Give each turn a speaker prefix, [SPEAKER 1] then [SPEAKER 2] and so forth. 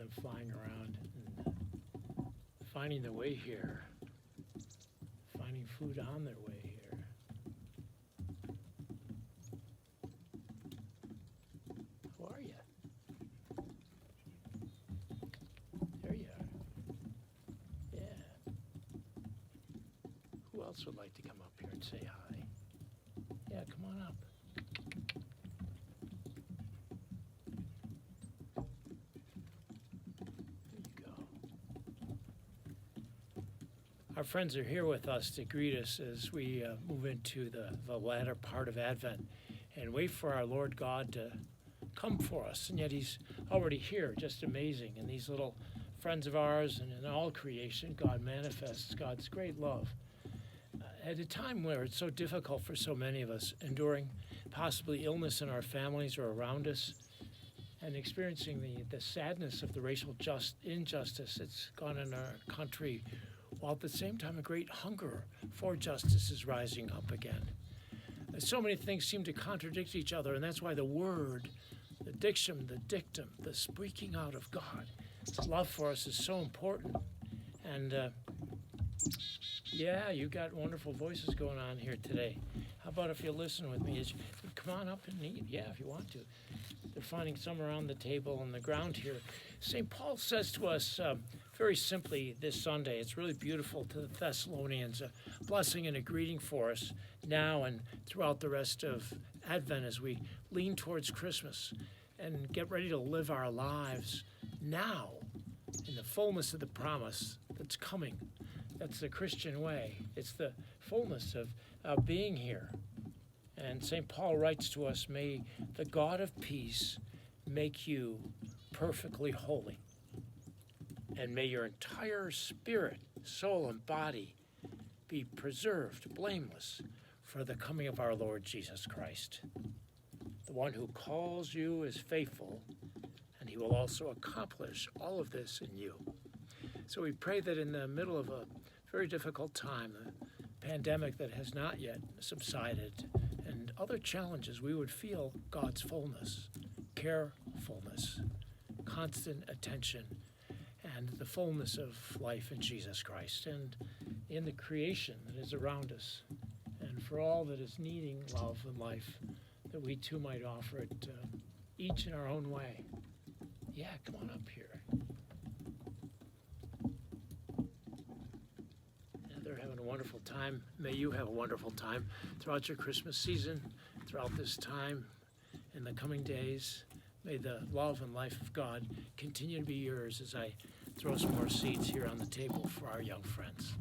[SPEAKER 1] them flying around and finding their way here, finding food on their way here. How are you? There you are. Yeah. Who else would like to come up here and say hi? Yeah, come on up. There you go. Our friends are here with us to greet us as we move into the latter part of Advent and wait for our Lord God to come for us. And yet He's already here, just amazing. And these little friends of ours and in all creation, God manifests God's great love. At a time where it's so difficult for so many of us, enduring possibly illness in our families or around us, and experiencing the sadness of the racial injustice that's gone in our country, while at the same time a great hunger for justice is rising up again. So many things seem to contradict each other, and that's why the word, the diction, the dictum, the speaking out of God, His love for us is so important. And yeah, you got wonderful voices going on here today. How about if you listen with me? Come on up and eat. Yeah, if you want to. They're finding some around the table on the ground here. St. Paul says to us very simply this Sunday, it's really beautiful to the Thessalonians, a blessing and a greeting for us now and throughout the rest of Advent as we lean towards Christmas and get ready to live our lives now in the fullness of the promise that's coming. That's the Christian way. It's the fullness of being here. And St. Paul writes to us, may the God of peace make you perfectly holy. And may your entire spirit, soul, and body be preserved blameless for the coming of our Lord Jesus Christ. The one who calls you is faithful, and He will also accomplish all of this in you. So we pray that in the middle of a very difficult time, a pandemic that has not yet subsided, and other challenges, we would feel God's fullness, carefulness, constant attention, and the fullness of life in Jesus Christ, and in the creation that is around us, and for all that is needing love and life, that we too might offer it each in our own way. Yeah, come on up here. They're having a wonderful time. May you have a wonderful time throughout your Christmas season, throughout this time, in the coming days. May the love and life of God continue to be yours as I throw some more seeds here on the table for our young friends.